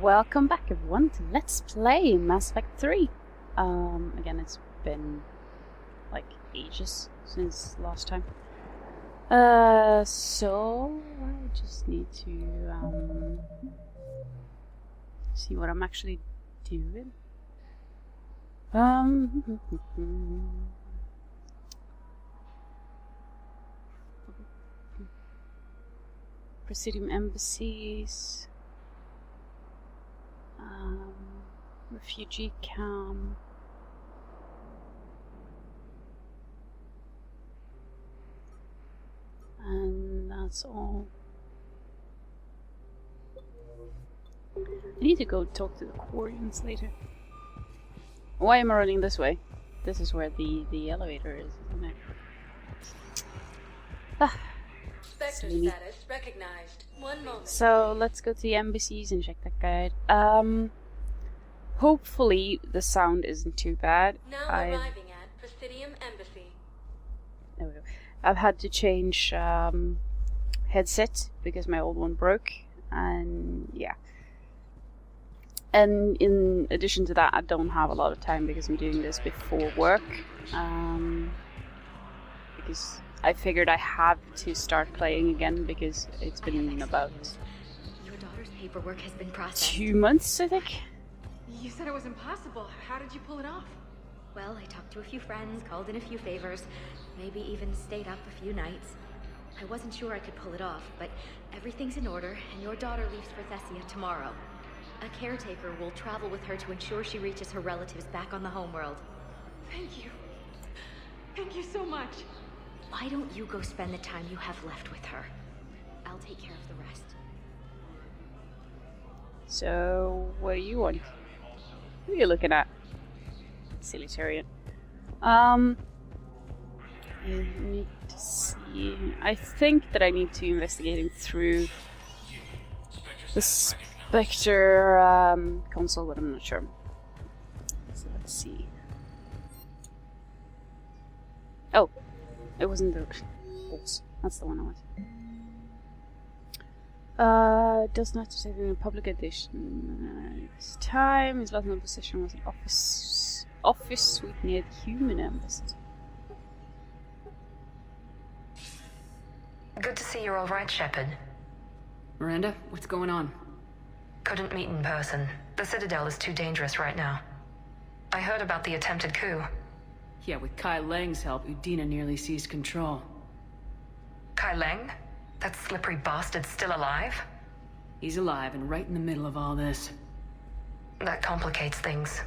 Welcome back everyone to Let's Play Mass Effect 3. Again, it's been like ages since last time. So I just need to see what I'm actually doing. Presidium embassies. Refugee camp. And that's all. I need to go talk to the Quarians later. Why am I running this way? This is where the elevator is, isn't it? Ah. Spectre status recognized. 1 moment. So let's go to the embassies and check that guide. Hopefully the sound isn't too bad. Now arriving at Presidium Embassy. There we go. I've had to change headset because my old one broke, and yeah. And in addition to that, I don't have a lot of time because I'm doing this before work. Because I figured I have to start playing again because it's been about your daughter's paperwork has been processed. 2 months, I think. You said it was impossible. How did you pull it off? Well, I talked to a few friends, called in a few favors, maybe even stayed up a few nights. I wasn't sure I could pull it off, but everything's in order, and your daughter leaves for Thessia tomorrow. A caretaker will travel with her to ensure she reaches her relatives back on the homeworld. Thank you. Thank you so much. Why don't you go spend the time you have left with her? I'll take care of the rest. So, what do you want? Who are you looking at? Silly Tyrion. I need to see. I think that I need to investigate through the Spectre console, but I'm not sure. So let's see. Oh, it wasn't the boss. That's the one I want. Does not say in a public edition. This time, his last known position was an office suite near the human embassy. Good to see you're all right, Shepard. Miranda, what's going on? Couldn't meet in person. The Citadel is too dangerous right now. I heard about the attempted coup. Yeah, with Kai Lang's help, Udina nearly seized control. Kai Lang? That slippery bastard's still alive? He's alive and right in the middle of all this. That complicates things.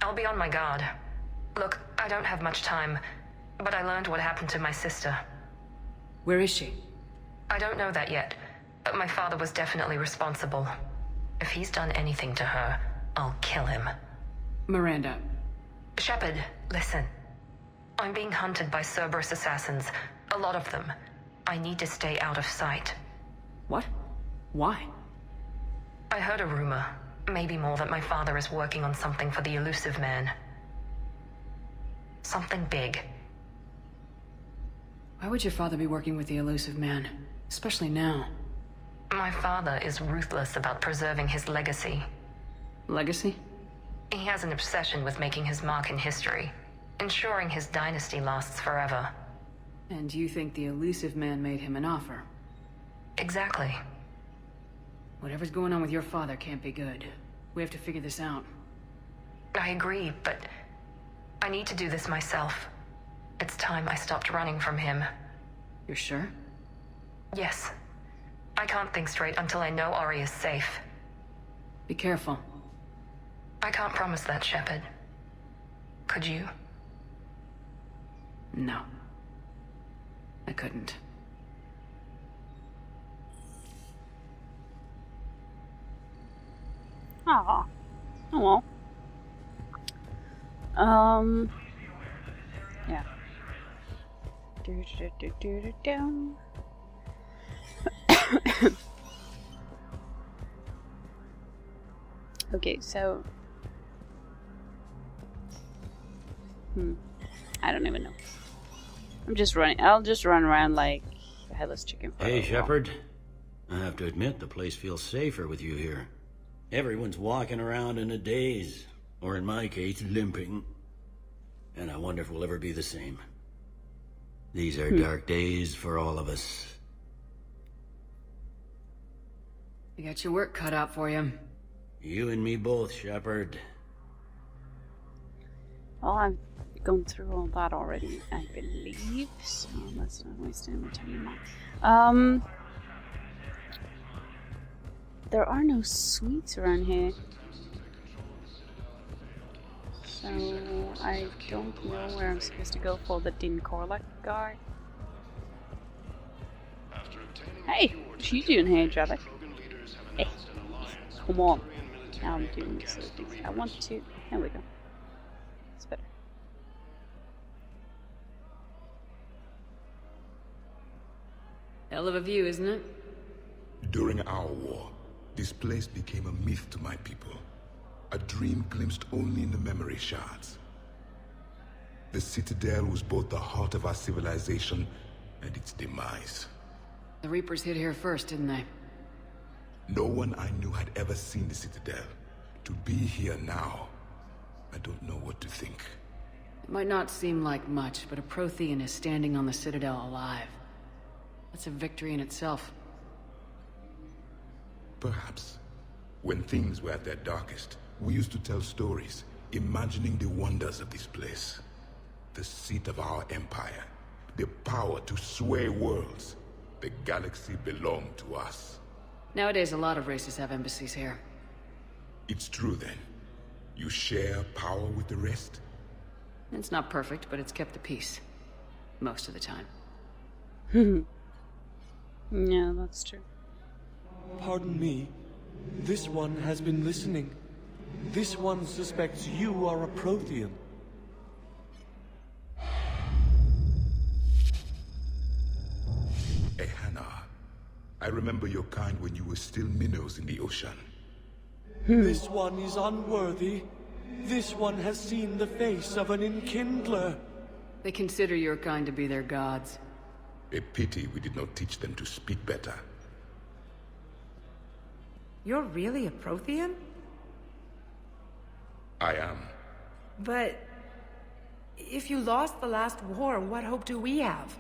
I'll be on my guard. Look, I don't have much time, but I learned what happened to my sister. Where is she? I don't know that yet, but my father was definitely responsible. If he's done anything to her, I'll kill him. Miranda. Shepard, listen. I'm being hunted by Cerberus assassins. A lot of them. I need to stay out of sight. What? Why? I heard a rumor, maybe more, that my father is working on something for the Elusive Man. Something big. Why would your father be working with the Elusive Man? Especially now. My father is ruthless about preserving his legacy. Legacy? He has an obsession with making his mark in history, ensuring his dynasty lasts forever. And you think the Elusive Man made him an offer? Exactly. Whatever's going on with your father can't be good. We have to figure this out. I agree, but I need to do this myself. It's time I stopped running from him. You're sure? Yes. I can't think straight until I know Ori is safe. Be careful. I can't promise that, Shepard. Could you? No. I couldn't. Ah. Oh well. Yeah. Okay, so I don't even know. I'm just running. I'll just run around like a headless chicken. Hey, Shepard. I have to admit, the place feels safer with you here. Everyone's walking around in a daze, or in my case, limping. And I wonder if we'll ever be the same. These are dark days for all of us. You got your work cut out for you. You and me both, Shepard. Well, I've gone through all that already, I believe. So let's not waste any more time on that. There are no suites around here. So I don't know where I'm supposed to go for the Din Korlak guy. Hey, what you doing here, Javik? Hey, come on. Now I'm doing this. I want to. There we go. It's better. Hell of a view, isn't it? During our war, this place became a myth to my people. A dream glimpsed only in the memory shards. The Citadel was both the heart of our civilization and its demise. The Reapers hit here first, didn't they? No one I knew had ever seen the Citadel. To be here now, I don't know what to think. It might not seem like much, but a Prothean is standing on the Citadel alive. That's a victory in itself. Perhaps. When things were at their darkest, we used to tell stories, imagining the wonders of this place. The seat of our empire. The power to sway worlds. The galaxy belonged to us. Nowadays, a lot of races have embassies here. It's true then. You share power with the rest? It's not perfect, but it's kept the peace. Most of the time. Yeah, that's true. Pardon me. This one has been listening. This one suspects you are a Prothean. Hey, Hannah. I remember your kind when you were still minnows in the ocean. This one is unworthy. This one has seen the face of an enkindler. They consider your kind to be their gods. A pity we did not teach them to speak better. You're really a Prothean? I am. But if you lost the last war, what hope do we have?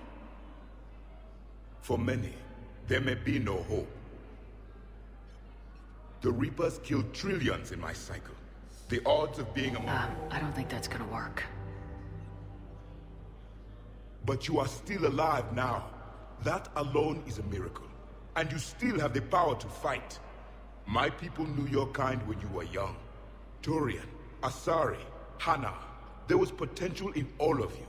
For many, there may be no hope. The Reapers killed trillions in my cycle. The odds of being among... I don't think that's gonna work. But you are still alive now. That alone is a miracle. And you still have the power to fight. My people knew your kind when you were young. Turian, Asari, Hannah. There was potential in all of you.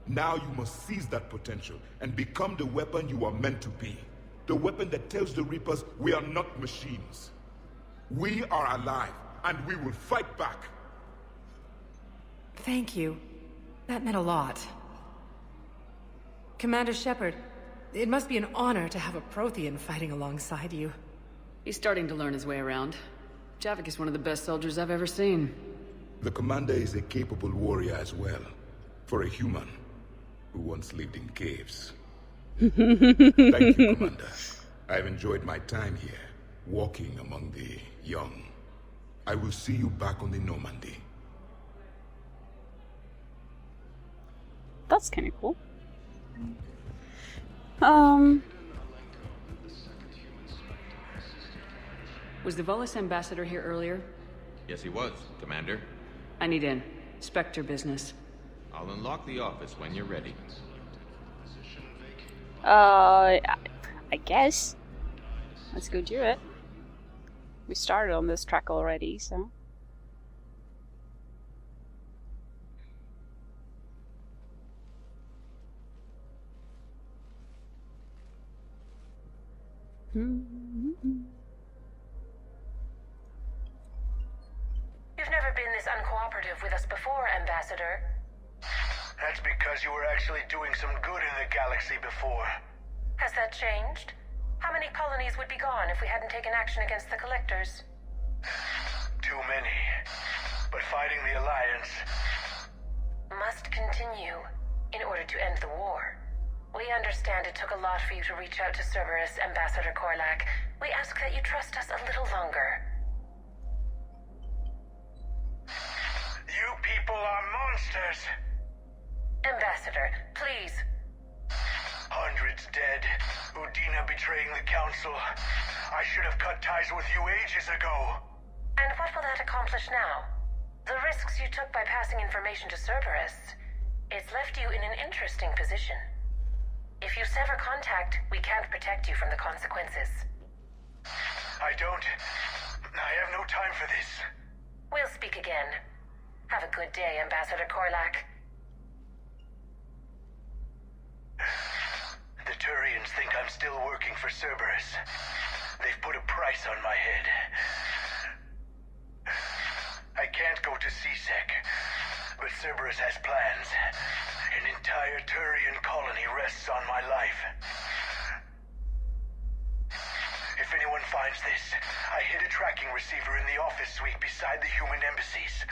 Now you must seize that potential and become the weapon you are meant to be. The weapon that tells the Reapers we are not machines. We are alive, and we will fight back. Thank you. That meant a lot. Commander Shepard, it must be an honor to have a Prothean fighting alongside you. He's starting to learn his way around. Javik is one of the best soldiers I've ever seen. The commander is a capable warrior as well. For a human who once lived in caves. Thank you, Commander. I've enjoyed my time here, walking among the young. I will see you back on the Normandy. That's kind of cool. Was the Volus ambassador here earlier? Yes, he was, Commander. I need in. Spectre business. I'll unlock the office when you're ready. I guess. Let's go do it. We started on this track already, so. You've never been this uncooperative with us before, Ambassador. That's because you were actually doing some good in the galaxy before. Has that changed? How many colonies would be gone if we hadn't taken action against the Collectors? Too many. But fighting the Alliance... must continue in order to end the war. We understand it took a lot for you to reach out to Cerberus, Ambassador Korlak. We ask that you trust us a little longer. Commander. Please. Hundreds dead. Udina betraying the Council. I should have cut ties with you ages ago. And what will that accomplish now? The risks you took by passing information to Cerberus. It's left you in an interesting position. If you sever contact, we can't protect you from the consequences. I have no time for this. We'll speak again. Have a good day, Ambassador Korlak. The Turians think I'm still working for Cerberus. They've put a price on my head. I can't go to CSEC, but Cerberus has plans. An entire Turian colony rests on my life. If anyone finds this, I hid a tracking receiver in the office suite beside the human embassies.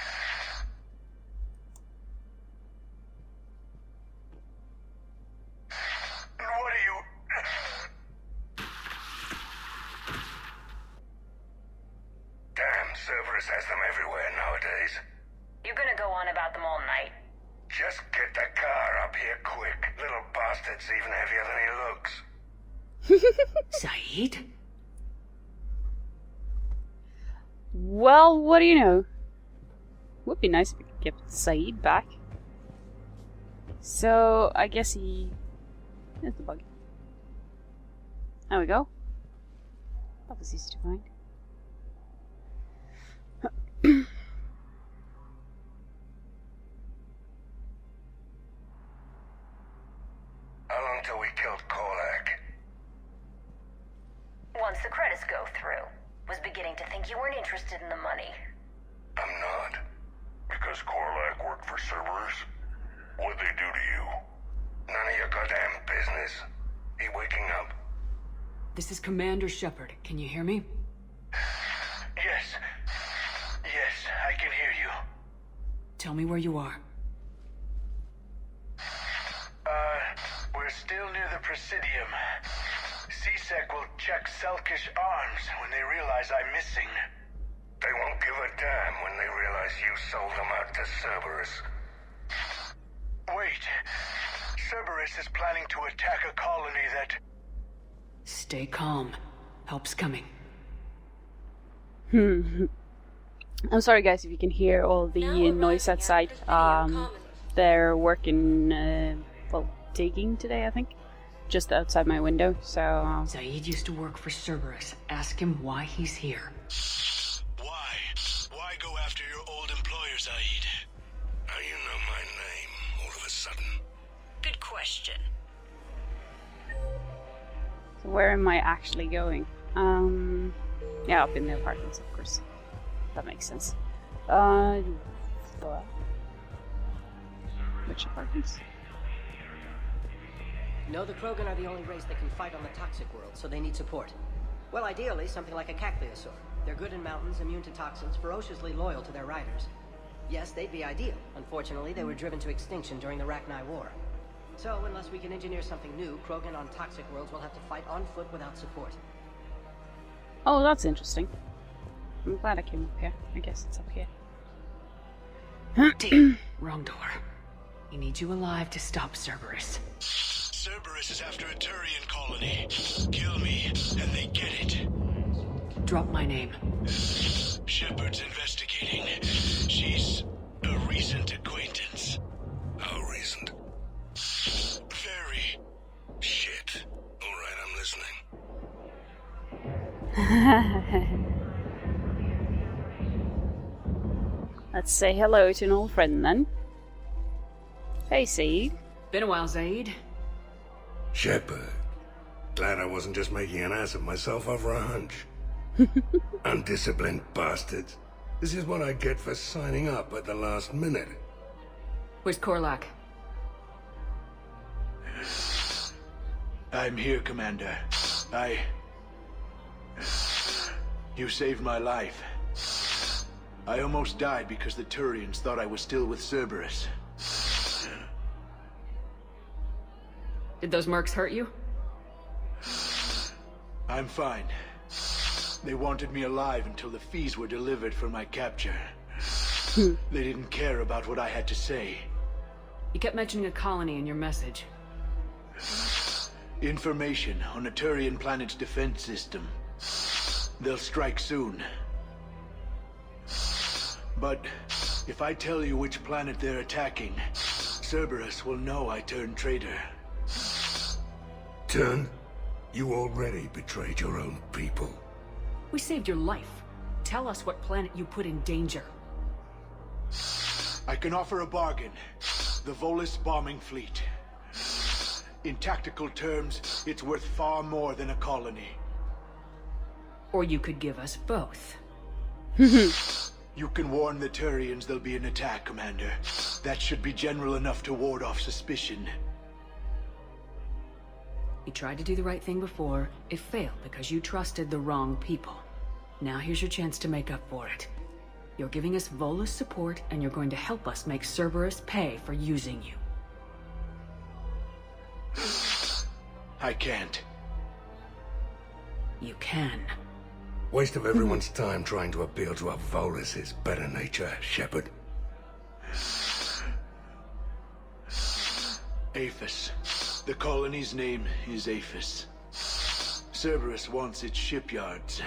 What are you... Damn, Cerberus has them everywhere nowadays. You're gonna go on about them all night? Just get the car up here quick. Little bastard's even heavier than he looks. Saeed? Well, what do you know? Would be nice if we could get Saeed back. So, I guess he... There's the bug. There we go. That was easy to find. How long till we killed Korlak? Once the credits go through. Was beginning to think you weren't interested in the money. I'm not. Because Korlak worked for Cerberus? What'd they do to you? None of your goddamn business. He waking up? This is Commander Shepard. Can you hear me? Yes. Yes, I can hear you. Tell me where you are. We're still near the Presidium. CSEC will check Selkish arms when they realize I'm missing. They won't give a damn when they realize you sold them out to Cerberus. Wait. Cerberus is planning to attack a colony that... Stay calm. Help's coming. I'm sorry guys if you can hear all the noise outside. They're working, well, digging today, I think. Just outside my window, so... Saeed used to work for Cerberus. Ask him why he's here. Why? Why go after your old employer, Saeed? How you know my name, all of a sudden? Good question. So where am I actually going? Yeah, up in the apartments, of course. That makes sense. Which apartments? No, the Krogan are the only race that can fight on the toxic world, so they need support. Well, ideally, something like a cacliosaur. They're good in mountains, immune to toxins, ferociously loyal to their riders. Yes, they'd be ideal. Unfortunately, they were driven to extinction during the Rachni War. So, unless we can engineer something new, Krogan on toxic worlds will have to fight on foot without support. Oh, that's interesting. I'm glad I came up here. I guess it's up here. Damn, wrong door. He needs you alive to stop Cerberus. Cerberus is after a Turian colony. Kill me, and they get it. Drop my name. Shepard's investigating. She's a recent acquaintance. How recent? Very. Shit. Alright, I'm listening. Let's say hello to an old friend then. Hey, Saeed. Been a while, Saeed. Shepard. Glad I wasn't just making an ass of myself over a hunch. Undisciplined bastards. This is what I get for signing up at the last minute. Where's Korlak? I'm here, Commander. You saved my life. I almost died because the Turians thought I was still with Cerberus. Did those mercs hurt you? I'm fine. They wanted me alive until the fees were delivered for my capture. They didn't care about what I had to say. You kept mentioning a colony in your message. Information on a Turian planet's defense system. They'll strike soon. But if I tell you which planet they're attacking, Cerberus will know I turned traitor. Turned? You already betrayed your own people. We saved your life. Tell us what planet you put in danger. I can offer a bargain. The Volus bombing fleet. In tactical terms, it's worth far more than a colony. Or you could give us both. You can warn the Turians there'll be an attack, Commander. That should be general enough to ward off suspicion. You tried to do the right thing before. It failed because you trusted the wrong people. Now here's your chance to make up for it. You're giving us Volus support, and you're going to help us make Cerberus pay for using you. I can't. You can. Waste of everyone's time trying to appeal to a Volus' better nature, Shepard. Aphis. The colony's name is Aphis. Cerberus wants its shipyards.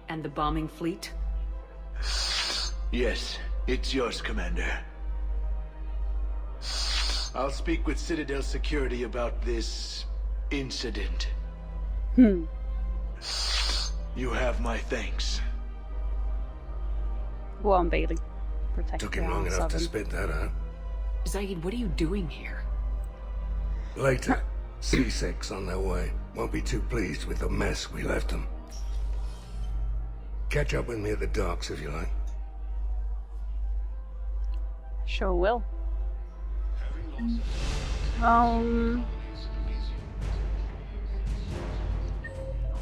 And the bombing fleet? Yes, it's yours, Commander. I'll speak with Citadel security about this incident. You have my thanks. Go on, Bailey. Protect Took your him long ass, enough to Oven. spit that out. Zaid, what are you doing here? Later, C6 on their way. Won't be too pleased with the mess we left them. Catch up with me at the docks if you like. Sure will.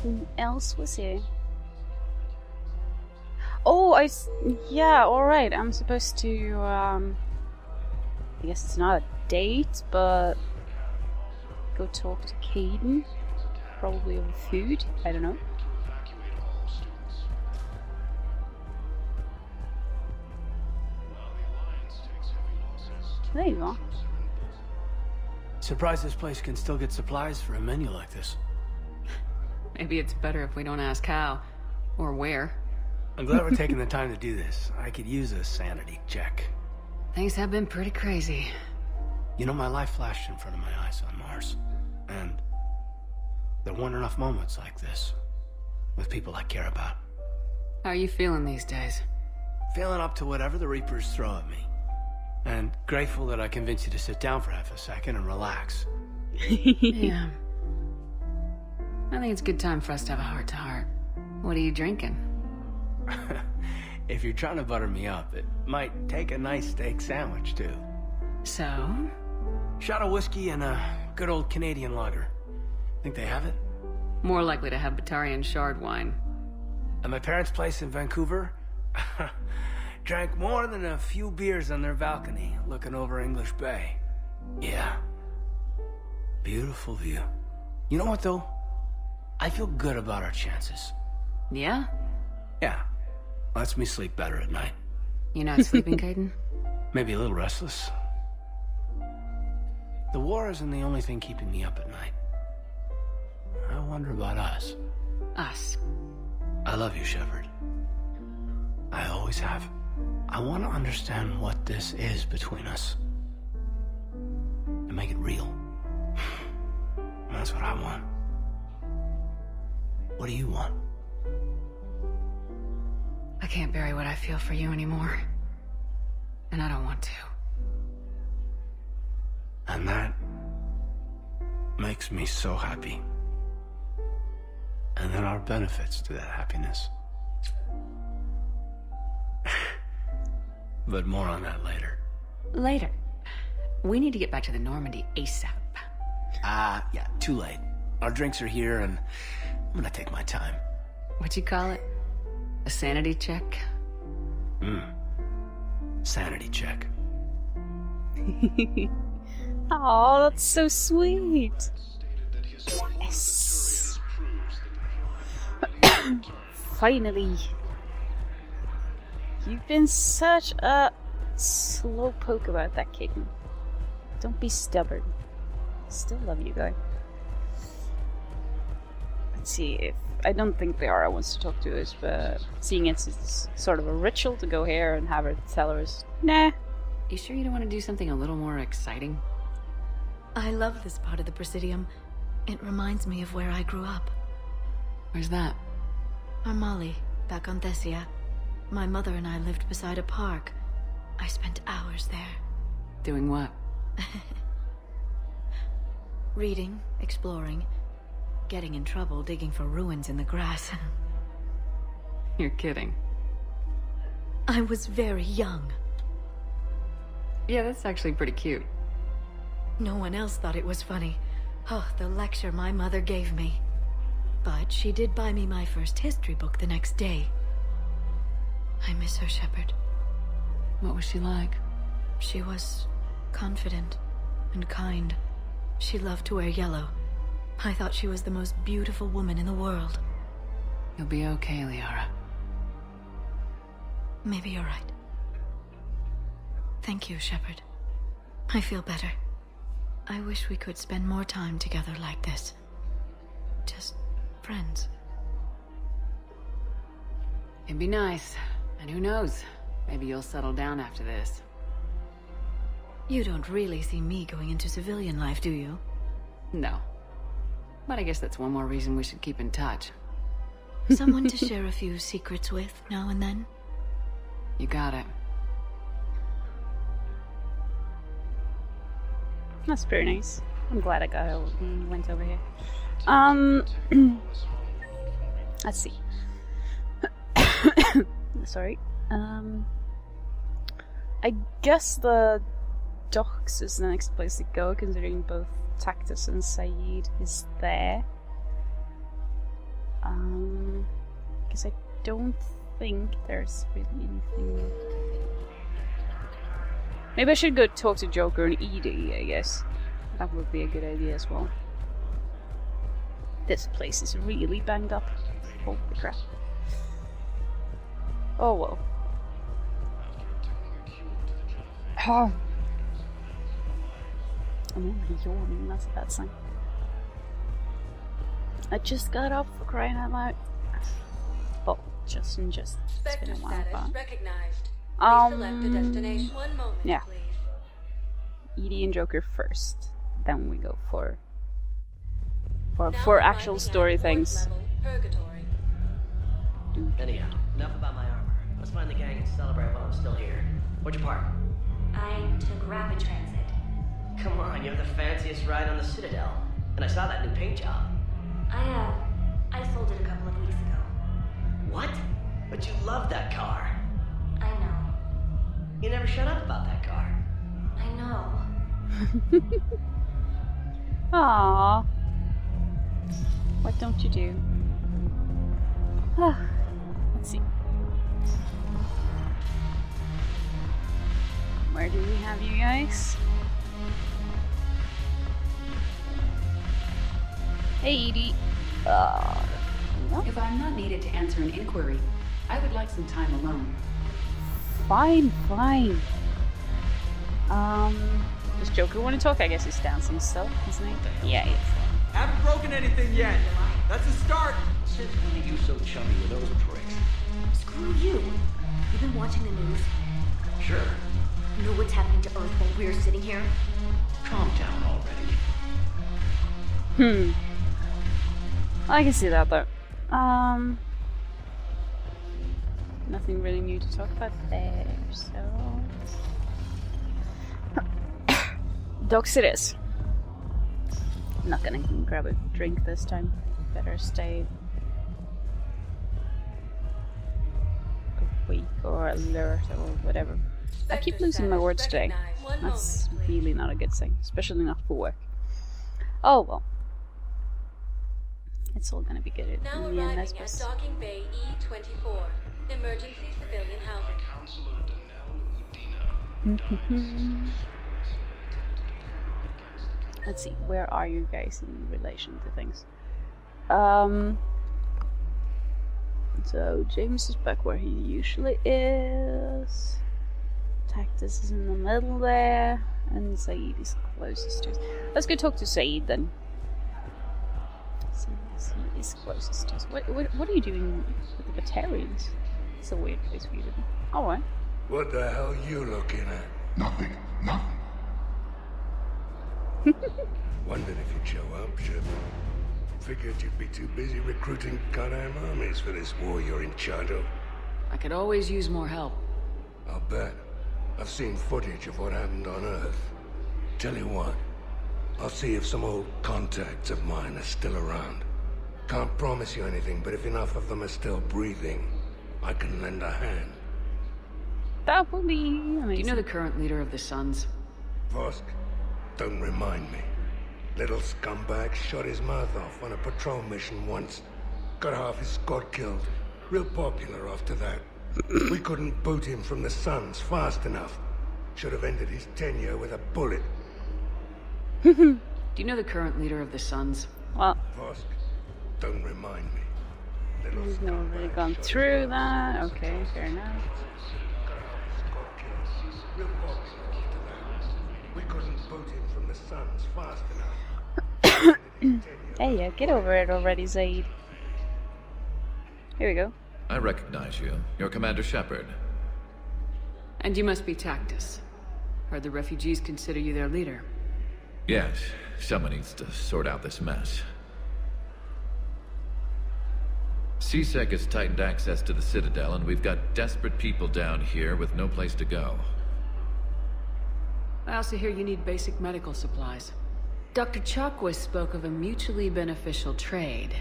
Who else was here? Oh, yeah, alright. I'm supposed to, I guess it's not a date, but go talk to Caden. Probably over food. I don't know. There you are. Surprised this place can still get supplies for a menu like this. Maybe it's better if we don't ask how. Or where. I'm glad we're taking the time to do this. I could use a sanity check. Things have been pretty crazy. You know, my life flashed in front of my eyes on Mars. And there weren't enough moments like this. With people I care about. How are you feeling these days? Feeling up to whatever the Reapers throw at me. And grateful that I convinced you to sit down for half a second and relax. Yeah. I think it's a good time for us to have a heart-to-heart. What are you drinking? If you're trying to butter me up, it might take a nice steak sandwich, too. So? Shot of whiskey and a good old Canadian lager. Think they have it? More likely to have Batarian shard wine. At my parents' place in Vancouver, drank more than a few beers on their balcony, looking over English Bay. Yeah. Beautiful view. You know what, though? I feel good about our chances. Yeah? Yeah. Lets me sleep better at night. You not sleeping, Caden? Maybe a little restless. The war isn't the only thing keeping me up at night. I wonder about us. Us? I love you, Shepard. I always have. I want to understand what this is between us. And make it real. That's what I want. What do you want? I can't bury what I feel for you anymore. And I don't want to. And that makes me so happy. And there are benefits to that happiness. But more on that later. Later. We need to get back to the Normandy ASAP. Yeah, too late. Our drinks are here and I'm gonna take my time. What'd you call it? A sanity check? Sanity check. Oh, that's so sweet. Yes. Finally. You've been such a slow poke about that kitten. Don't be stubborn. Still love you, guy. Let's see if... I don't think Liara wants to talk to us, but seeing it's sort of a ritual to go here and have her tell us, nah. You sure you don't want to do something a little more exciting? I love this part of the Presidium. It reminds me of where I grew up. Where's that? Armali, back on Thessia. My mother and I lived beside a park. I spent hours there. Doing what? Reading, exploring, getting in trouble digging for ruins in the grass. You're kidding. I was very young. Yeah, that's actually pretty cute. No one else thought it was funny. Oh, the lecture my mother gave me. But she did buy me my first history book the next day. I miss her, Shepard. What was she like? She was confident and kind. She loved to wear yellow. I thought she was the most beautiful woman in the world. You'll be okay, Liara. Maybe you're right. Thank you, Shepard. I feel better. I wish we could spend more time together like this. Just friends. It'd be nice. And who knows? Maybe you'll settle down after this. You don't really see me going into civilian life, do you? No. But I guess that's one more reason we should keep in touch. Someone to share a few secrets with now and then? You got it. That's very nice. I'm glad I went over here. Let's see. Sorry. I guess the docks is the next place to go, considering both Tactus and Saeed is there. Because I don't think there's really anything. Maybe I should go talk to Joker and Edie, I guess. That would be a good idea as well. This place is really banged up. Holy crap. Oh well. Oh. I'm already yawning, that's a bad sign. I just got up, for crying out loud. Oh, just. It's been a while, but... recognized. Select a destination. 1 moment, yeah. please. Edie and Joker first. Then we go for actual story things. Anyhow, enough about my armor. Let's find the gang and celebrate while I'm still here. What'd you park? I took rapid transit. Come on, you have the fanciest ride on the Citadel. And I saw that new paint job. I sold it a couple of weeks ago. What? But you love that car. I know. You never shut up about that car. I know. Aww. What don't you do? Let's see. Where do we have you guys? Hey, Edie. No? If I'm not needed to answer an inquiry, I would like some time alone. Fine. Does Joker want to talk? I guess he's dancing still, isn't he? Yeah, he is. Haven't broken anything yet. That's a start. Since when are you so chummy with those pricks? Screw you. You've been watching the news. Sure. Know what's happening to Earth while we're sitting here? Calm down already. I can see that though. Nothing really new to talk about there, so... Docks it is. I'm not gonna grab a drink this time. Better stay awake or alert or whatever. I keep losing my words today. That's really not a good thing, especially not for work. Oh well. It's all gonna be good in Now the end, I arriving at suppose. Docking Bay E24, emergency civilian housing. Let's see, where are you guys in relation to things? So James is back where he usually is. Tactus is in the middle there, and Saeed is closest to us. Let's go talk to Saeed then. He is closest to us. What are you doing with the Batarians? It's a weird place for you to be. Alright. What the hell are you looking at? Nothing. Wondered if you'd show up, Shep. Figured you'd be too busy recruiting goddamn armies for this war you're in charge of. I could always use more help. I'll bet. I've seen footage of what happened on Earth. Tell you what, I'll see if some old contacts of mine are still around. Can't promise you anything, but if enough of them are still breathing, I can lend a hand. That would be amazing. Do you know the current leader of the Suns? Vosk? Don't remind me. Little scumbag shot his mouth off on a patrol mission once. Got half his squad killed. Real popular after that. We couldn't boot him from the Suns fast enough. Should have ended his tenure with a bullet. Do you know the current leader of the Suns? Well, Vosk, don't remind me. We've never really gone through that. Okay, fair enough. Real popular after that. We couldn't boot him from the Suns fast enough. Hey, get over it already, Zaid. Here we go. I recognize you. You're Commander Shepard. And you must be Tactus. Heard the refugees consider you their leader. Yes, someone needs to sort out this mess. CSEC has tightened access to the Citadel, and we've got desperate people down here with no place to go. I also hear you need basic medical supplies. Dr. Chakwas spoke of a mutually beneficial trade.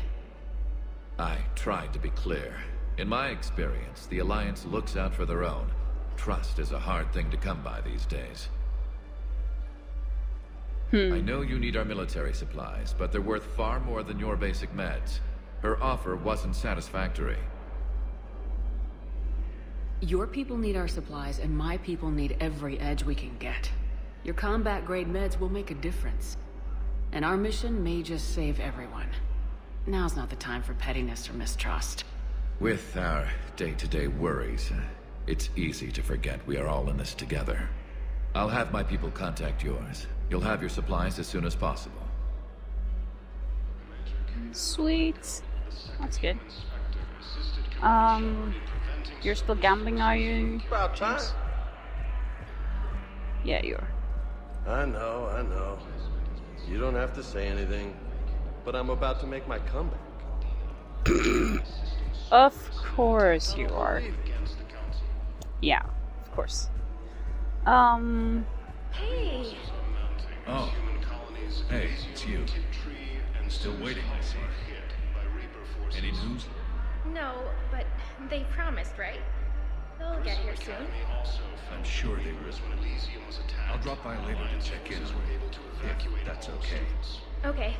I tried to be clear. In my experience, the Alliance looks out for their own. Trust is a hard thing to come by these days. I know you need our military supplies, but they're worth far more than your basic meds. Her offer wasn't satisfactory. Your people need our supplies, and my people need every edge we can get. Your combat-grade meds will make a difference. And our mission may just save everyone. Now's not the time for pettiness or mistrust. With our day-to-day worries, it's easy to forget we are all in this together. I'll have my people contact yours. You'll have your supplies as soon as possible. Sweet. That's good. You're still gambling, are you? About time. Yeah, you are. I know. You don't have to say anything, but I'm about to make my comeback. Of course you are. Yeah, of course. Hey. Oh. Hey, it's you. Still waiting, I see. Any news? No, but they promised, right? They'll get here soon. I'm sure they will. I'll drop by later to check in, if that's okay. Okay.